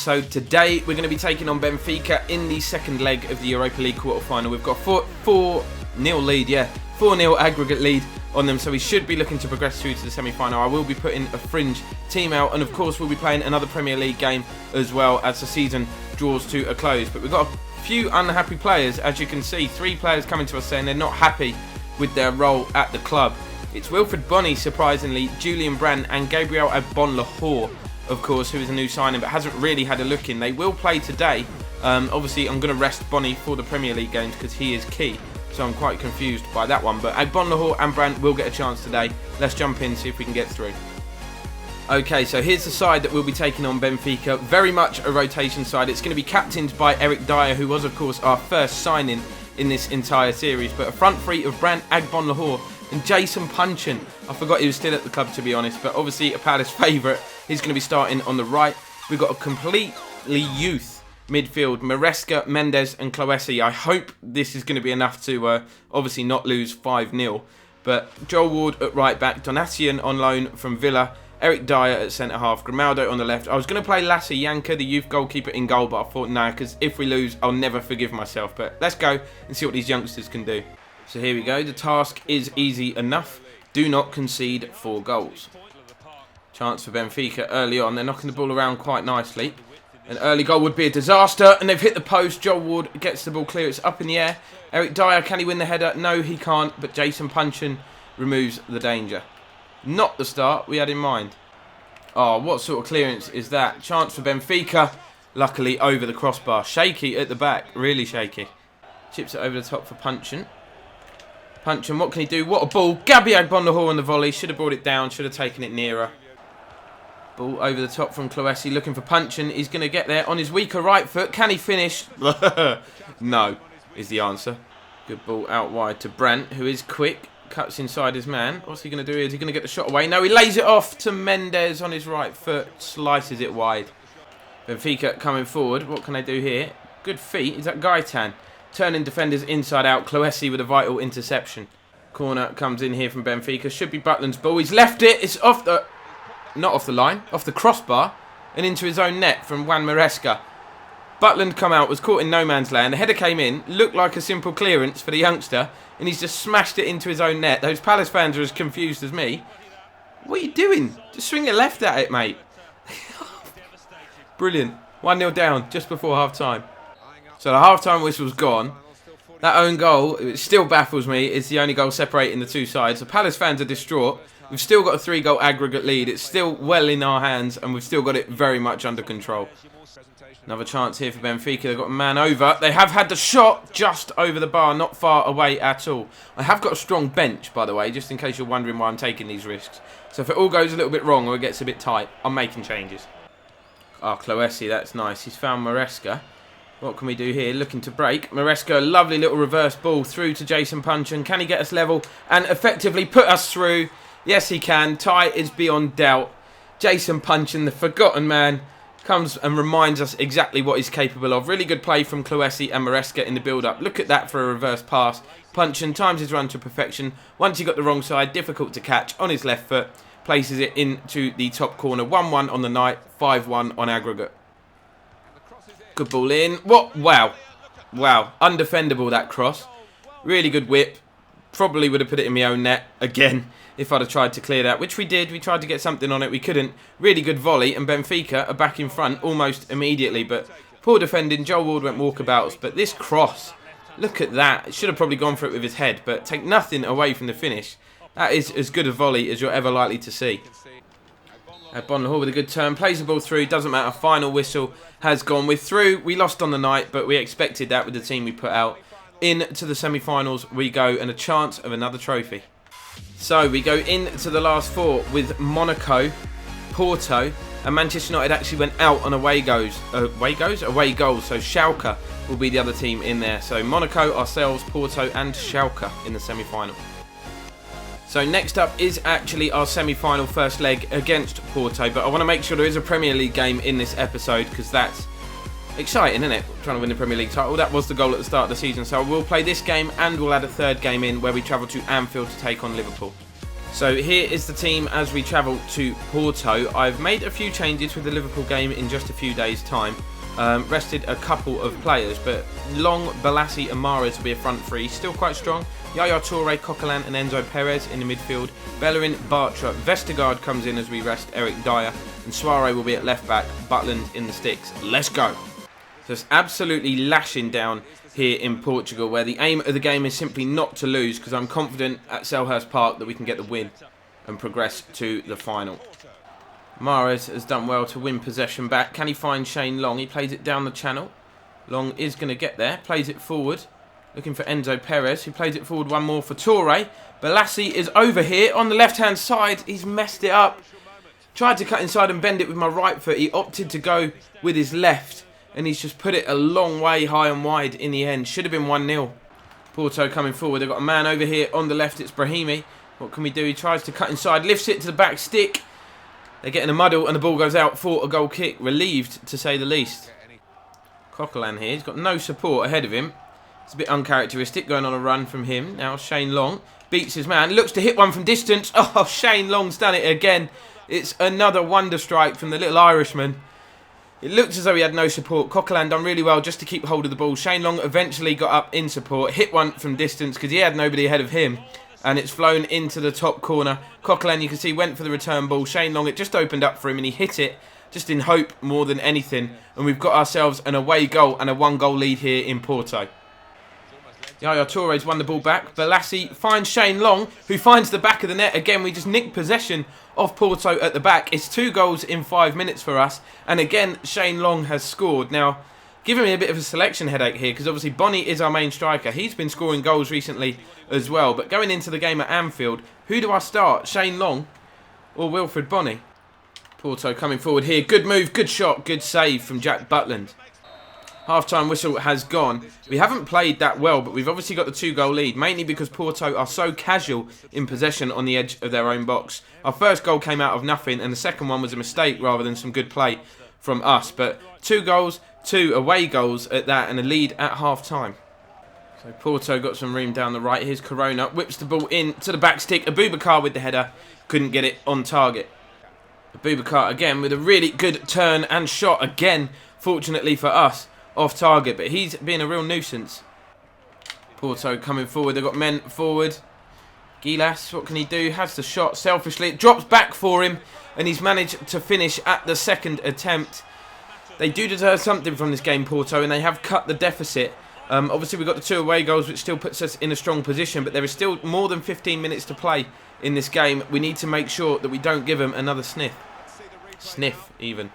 So today we're going to be taking on Benfica in the second leg of the Europa League quarter-final. We've got 4-0 lead, 4-0 aggregate lead on them, so we should be looking to progress through to the semi-final. I will be putting a fringe team out, and of course we'll be playing another Premier League game as well as the season draws to a close. But we've got a few unhappy players, as you can see. 3 players coming to us saying they're not happy with their role at the club. It's Wilfred Bonney, surprisingly, Julian Brandt and Gabriel Agbonlahor, of course, who is a new signing but hasn't really had a look in. They will play today. Obviously, I'm going to rest Bonney for the Premier League games because he is key. So I'm quite confused by that one. But Agbonlahor and Brandt will get a chance today. Let's jump in, see if we can get through. Okay, so here's the side that we'll be taking on Benfica. Very much a rotation side. It's going to be captained by Eric Dyer, who was, of course, our first signing in this entire series. But a front three of Brandt, Agbonlahor and Jason Puncheon. I forgot he was still at the club, to be honest, but obviously a Palace favourite. He's going to be starting on the right. We've got a completely youth midfield, Maresca, Mendes and Cloesi. I hope this is going to be enough to obviously not lose 5-0. But Joel Ward at right back, Donatian on loan from Villa, Eric Dyer at centre half, Grimaldo on the left. I was going to play Lasse Janka, the youth goalkeeper, in goal, but I thought, no, because if we lose, I'll never forgive myself. But let's go and see what these youngsters can do. So here we go. The task is easy enough. Do not concede 4 goals. Chance for Benfica early on. They're knocking the ball around quite nicely. An early goal would be a disaster, and they've hit the post. Joel Ward gets the ball clear. It's up in the air. Eric Dyer, can he win the header? No, he can't, but Jason Puncheon removes the danger. Not the start we had in mind. Oh, what sort of clearance is that? Chance for Benfica. Luckily over the crossbar. Shaky at the back. Really shaky. Chips it over the top for Puncheon. Puncheon, what can he do? What a ball. Gabby Agbonlahor on the volley. Should have brought it down. Should have taken it nearer. Ball over the top from Cloesi. Looking for Puncheon. He's going to get there on his weaker right foot. Can he finish? No, is the answer. Good ball out wide to Brandt, who is quick. Cuts inside his man. What's he going to do? Is he going to get the shot away? No, he lays it off to Mendes on his right foot. Slices it wide. Benfica coming forward. What can they do here? Good feet. Is that Gaitan? Turning defenders inside out. Cloesi with a vital interception. Corner comes in here from Benfica. Should be Butland's ball. He's left it. It's off the... Not off the line. Off the crossbar. And into his own net from Juan Maresca. Butland come out. Was caught in no man's land. The header came in. Looked like a simple clearance for the youngster. And he's just smashed it into his own net. Those Palace fans are as confused as me. What are you doing? Just swing it left at it, mate. Brilliant. 1-0 down just before half-time. So the half-time whistle's gone. That own goal, it still baffles me. It's the only goal separating the two sides. The Palace fans are distraught. We've still got a 3-goal aggregate lead. It's still well in our hands, and we've still got it very much under control. Another chance here for Benfica. They've got a man over. They have had the shot just over the bar, not far away at all. I have got a strong bench, by the way, just in case you're wondering why I'm taking these risks. So if it all goes a little bit wrong or it gets a bit tight, I'm making changes. Oh, Cloesi, that's nice. He's found Maresca. What can we do here? Looking to break. Maresca, lovely little reverse ball through to Jason Puncheon. Can he get us level and effectively put us through? Yes, he can. Tie is beyond doubt. Jason Puncheon, the forgotten man, comes and reminds us exactly what he's capable of. Really good play from Cloesi and Maresca in the build-up. Look at that for a reverse pass. Puncheon times his run to perfection. Once he got the wrong side, difficult to catch on his left foot. Places it into the top corner. 1-1 on the night, 5-1 on aggregate. Good ball in. What? Wow. Wow. Undefendable, that cross. Really good whip. Probably would have put it in my own net again if I'd have tried to clear that, which we did. We tried to get something on it. We couldn't. Really good volley, and Benfica are back in front almost immediately. But poor defending. Joel Ward went walkabouts. But this cross, look at that. Should have probably gone for it with his head, but take nothing away from the finish. That is as good a volley as you're ever likely to see. Agbonlahor with a good turn, plays the ball through, doesn't matter, final whistle has gone. We're through, we lost on the night, but we expected that with the team we put out. Into the semi-finals we go, and a chance of another trophy. So we go into the last 4 with Monaco, Porto, and Manchester United actually went out on away goals. So Schalke will be the other team in there. So Monaco, ourselves, Porto and Schalke in the semi-final. So next up is actually our semi-final first leg against Porto, but I want to make sure there is a Premier League game in this episode because that's exciting, isn't it? Trying to win the Premier League title. That was the goal at the start of the season, so we'll play this game and we'll add a third game in where we travel to Anfield to take on Liverpool. So here is the team as we travel to Porto. I've made a few changes with the Liverpool game in just a few days' time. Rested a couple of players, but Long, Balassi and Mahrez will be a front three. Still quite strong. Yaya Toure, Coquelin and Enzo Perez in the midfield. Bellerin, Bartra, Vestergaard comes in as we rest Eric Dyer. And Suarez will be at left back, Butland in the sticks. Let's go. So it's absolutely lashing down here in Portugal, where the aim of the game is simply not to lose, because I'm confident at Selhurst Park that we can get the win and progress to the final. Mahrez has done well to win possession back. Can he find Shane Long? He plays it down the channel. Long is going to get there. Plays it forward. Looking for Enzo Perez, who plays it forward one more for Toure. Balassi is over here on the left-hand side. He's messed it up. Tried to cut inside and bend it with my right foot. He opted to go with his left. And he's just put it a long way high and wide in the end. Should have been 1-0. Porto coming forward. They've got a man over here on the left. It's Brahimi. What can we do? He tries to cut inside. Lifts it to the back stick. They get in a muddle and the ball goes out for a goal kick. Relieved, to say the least. Coquelin here. He's got no support ahead of him. It's a bit uncharacteristic going on a run from him. Now Shane Long beats his man. Looks to hit one from distance. Oh, Shane Long's done it again. It's another wonder strike from the little Irishman. It looked as though he had no support. Coquelin done really well just to keep hold of the ball. Shane Long eventually got up in support. Hit one from distance because he had nobody ahead of him. And it's flown into the top corner. Coquelin, you can see, went for the return ball. Shane Long, it just opened up for him and he hit it just in hope more than anything. And we've got ourselves an away goal and a 1-goal lead here in Porto. Yaya Toure's won the ball back. Balassi finds Shane Long, who finds the back of the net. Again, we just nicked possession of Porto at the back. It's 2 goals in 5 minutes for us. And again, Shane Long has scored. Now, giving me a bit of a selection headache here, because obviously Bonnie is our main striker. He's been scoring goals recently as well. But going into the game at Anfield, who do I start? Shane Long or Wilfred Bonnie? Porto coming forward here. Good move, good shot, good save from Jack Butland. Half-time whistle has gone. We haven't played that well, but we've obviously got the 2-goal lead, mainly because Porto are so casual in possession on the edge of their own box. Our first goal came out of nothing, and the second one was a mistake rather than some good play from us. But 2 goals, 2 away goals at that, and a lead at half-time. So Porto got some room down the right. Here's Corona, whips the ball in to the back stick. Abubakar with the header, couldn't get it on target. Abubakar again with a really good turn and shot again, fortunately for us, off target, but he's been a real nuisance. Porto coming forward. They've got men forward. Gilas, what can he do? Has the shot selfishly. It drops back for him, and he's managed to finish at the second attempt. They do deserve something from this game, Porto, and they have cut the deficit. Obviously, we've got the 2 away goals, which still puts us in a strong position, but there is still more than 15 minutes to play in this game. We need to make sure that we don't give them another sniff. Sniff, even.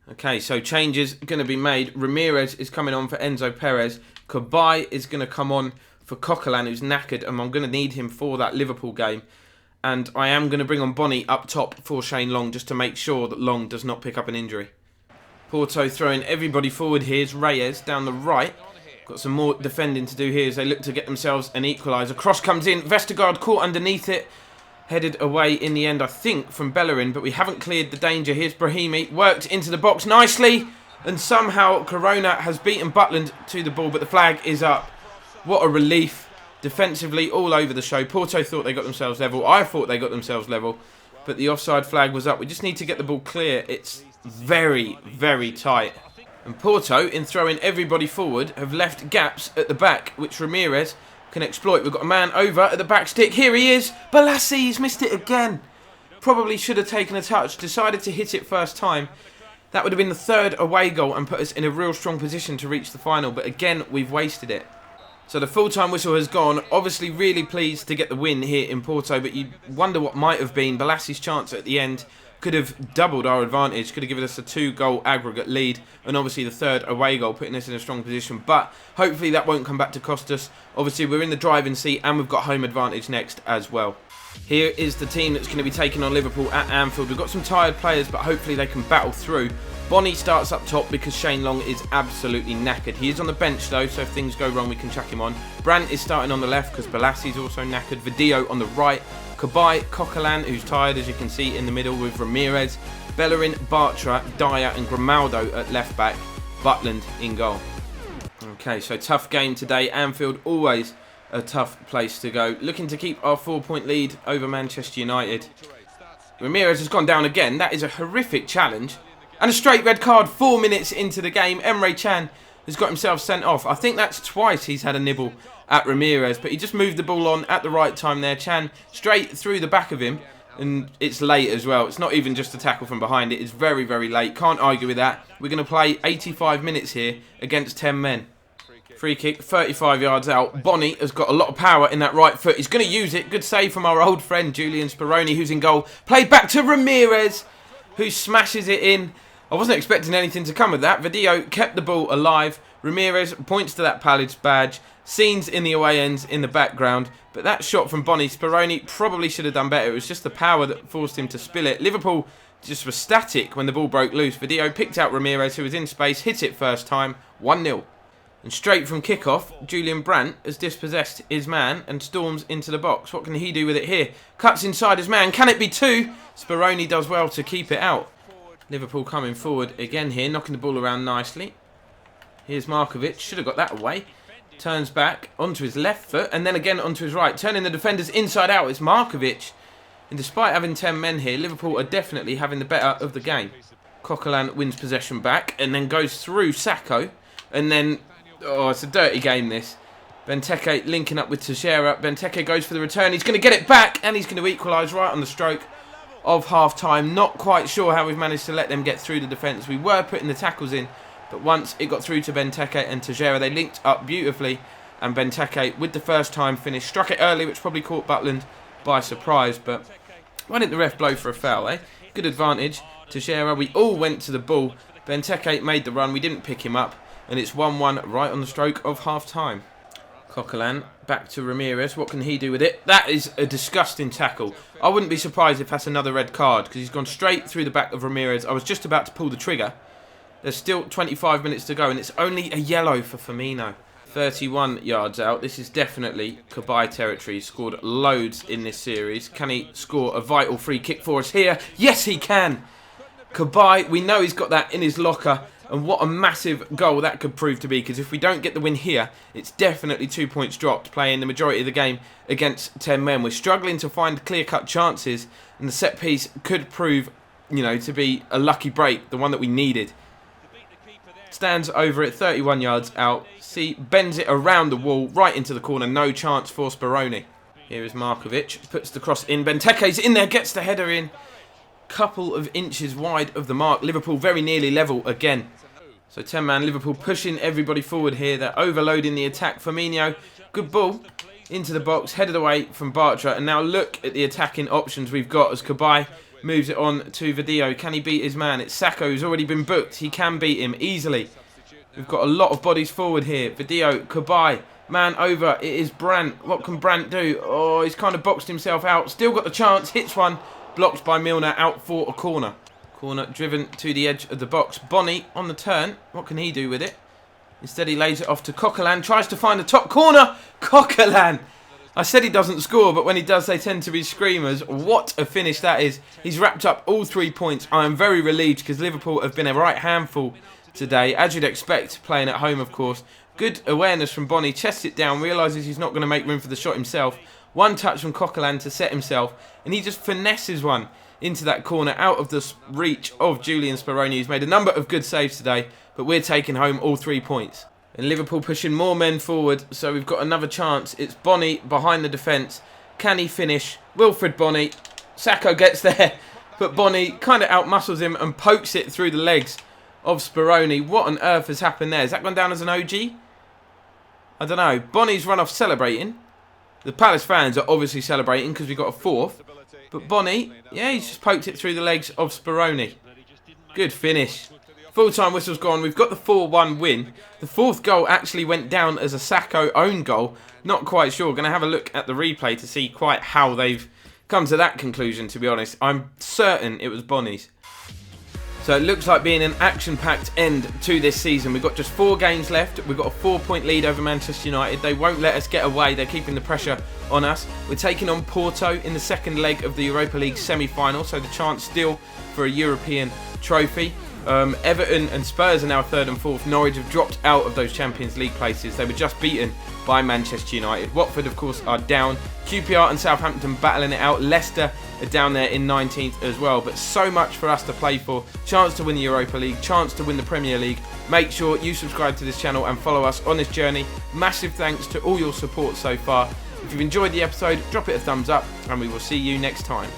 Okay, so changes going to be made. Ramirez is coming on for Enzo Perez. Cabaye is going to come on for Coquelin, who's knackered, and I'm going to need him for that Liverpool game. And I am going to bring on Bonnie up top for Shane Long, just to make sure that Long does not pick up an injury. Porto throwing everybody forward. Here's Reyes down the right. Got some more defending to do here as they look to get themselves an equaliser. Cross comes in. Vestergaard caught underneath it. Headed away in the end, I think, from Bellerin, but we haven't cleared the danger. Here's Brahimi, worked into the box nicely, and somehow Corona has beaten Butland to the ball, but the flag is up. What a relief. Defensively, all over the show. Porto thought they got themselves level. I thought they got themselves level, but the offside flag was up. We just need to get the ball clear. It's very, very tight. And Porto, in throwing everybody forward, have left gaps at the back, which Ramirez can exploit. We've got a man over at the back stick. Here he is. Balassi, he's missed it again. Probably should have taken a touch. Decided to hit it first time. That would have been the 3rd away goal and put us in a real strong position to reach the final. But again, we've wasted it. So the full-time whistle has gone. Obviously really pleased to get the win here in Porto. But you wonder what might have been. Balassi's chance at the end could have doubled our advantage, could have given us a 2-goal aggregate lead, and obviously the 3rd away goal, putting us in a strong position. But hopefully that won't come back to cost us. Obviously we're in the driving seat and we've got home advantage next as well. Here is the team that's going to be taking on Liverpool at Anfield. We've got some tired players, but hopefully they can battle through. Bonnie starts up top because Shane Long is absolutely knackered. He is on the bench though, so if things go wrong we can chuck him on. Brandt is starting on the left because Balassi's also knackered. Vidio on the right. Cabaye, Coquelin, who's tired as you can see in the middle with Ramirez. Bellerin, Bartra, Dyer and Grimaldo at left back. Butland in goal. Okay, so tough game today. Anfield always a tough place to go. Looking to keep our 4-point lead over Manchester United. Ramirez has gone down again. That is a horrific challenge. And a straight red card 4 minutes into the game. Emre Can has got himself sent off. I think that's twice he's had a nibble at Ramirez, but he just moved the ball on at the right time there. Can straight through the back of him, and it's late as well. It's not even just a tackle from behind. It is very, very late. Can't argue with that. We're going to play 85 minutes here against 10 men. Free kick, 35 yards out. Bonny has got a lot of power in that right foot. He's going to use it. Good save from our old friend Julian Speroni, who's in goal. Played back to Ramirez, who smashes it in. I wasn't expecting anything to come of that. Video kept the ball alive. Ramirez points to that Palace badge. Scenes in the away ends in the background. But that shot from Bonny, Speroni probably should have done better. It was just the power that forced him to spill it. Liverpool just was static when the ball broke loose. Video picked out Ramirez, who was in space, hit it first time, 1-0. And straight from kickoff, Julian Brandt has dispossessed his man and storms into the box. What can he do with it here? Cuts inside his man. Can it be 2? Speroni does well to keep it out. Liverpool coming forward again here, knocking the ball around nicely. Here's Markovic. Should have got that away. Turns back onto his left foot and then again onto his right. Turning the defenders inside out. It's Markovic. And despite having 10 men here, Liverpool are definitely having the better of the game. Coquelin wins possession back and then goes through Sacco. And then... oh, it's a dirty game, this. Benteke linking up with Teixeira. Benteke goes for the return. He's going to get it back, and he's going to equalise right on the stroke of half-time. Not quite sure how we've managed to let them get through the defence. We were putting the tackles in, but once it got through to Benteke and Teixeira, they linked up beautifully, and Benteke, with the first-time finish, struck it early, which probably caught Butland by surprise, but why didn't the ref blow for a foul, eh? Good advantage. Teixeira, we all went to the ball. Benteke made the run. We didn't pick him up. And it's 1-1 right on the stroke of half-time. Coquelin back to Ramirez. What can he do with it? That is a disgusting tackle. I wouldn't be surprised if that's another red card because he's gone straight through the back of Ramirez. I was just about to pull the trigger. There's still 25 minutes to go and it's only a yellow for Firmino. 31 yards out. This is definitely Cabaye territory. He's scored loads in this series. Can he score a vital free kick for us here? Yes, he can. Cabaye, we know he's got that in his locker. And what a massive goal that could prove to be. Because if we don't get the win here, it's definitely 2 points dropped playing the majority of the game against 10 men. We're struggling to find clear-cut chances. And the set piece could prove, you know, to be a lucky break. The one that we needed. Stands over it, 31 yards out. See, bends it around the wall, right into the corner. No chance for Speroni. Here is Markovic. Puts the cross in. Benteke's in there, gets the header in. Couple of inches wide of the mark. Liverpool very nearly level again. So 10-man Liverpool pushing everybody forward here. They're overloading the attack. Firmino, good ball into the box, headed away from Bartra. And now look at the attacking options we've got as Cabaye moves it on to Video. Can he beat his man? It's Sacco who's already been booked. He can beat him easily. We've got a lot of bodies forward here. Video, Cabaye, man over. It is Brandt. What can Brandt do? Oh, he's kind of boxed himself out. Still got the chance. Hits one. Blocked by Milner out for a corner. Corner driven to the edge of the box. Bonny on the turn. What can he do with it? Instead he lays it off to Coquelin. Tries to find the top corner. Coquelin! I said he doesn't score, but when he does they tend to be screamers. What a finish that is. He's wrapped up all 3 points. I am very relieved because Liverpool have been a right handful today. As you'd expect, playing at home of course. Good awareness from Bonny. Chests it down. Realises he's not going to make room for the shot himself. One touch from Coquelin to set himself. And he just finesses one into that corner out of the reach of Julian Speroni, who's made a number of good saves today, but we're taking home all 3 points. And Liverpool pushing more men forward, so we've got another chance. It's Bonny behind the defence. Can he finish? Wilfred Bonny. Sacco gets there, but Bonny kind of outmuscles him and pokes it through the legs of Speroni. What on earth has happened there? Has that gone down as an OG? I don't know. Bonny's run off celebrating. The Palace fans are obviously celebrating because we got a 4th. But Bonny, yeah, he's just poked it through the legs of Speroni. Good finish. Full-time whistle's gone. We've got the 4-1 win. The 4th goal actually went down as a Sacco own goal. Not quite sure. Going to have a look at the replay to see quite how they've come to that conclusion, to be honest. I'm certain it was Bonny's. So it looks like being an action-packed end to this season. We've got just 4 games left. We've got a 4-point lead over Manchester United. They won't let us get away. They're keeping the pressure on us. We're taking on Porto in the second leg of the Europa League semi-final. So the chance still for a European trophy. Everton and Spurs are now 3rd and 4th. Norwich have dropped out of those Champions League places. They were just beaten by Manchester United. Watford, of course, are down. QPR and Southampton battling it out. Leicester are down there in 19th as well. But so much for us to play for. Chance to win the Europa League, chance to win the Premier League. Make sure you subscribe to this channel and follow us on this journey. Massive thanks to all your support so far. If you've enjoyed the episode, drop it a thumbs up and we will see you next time.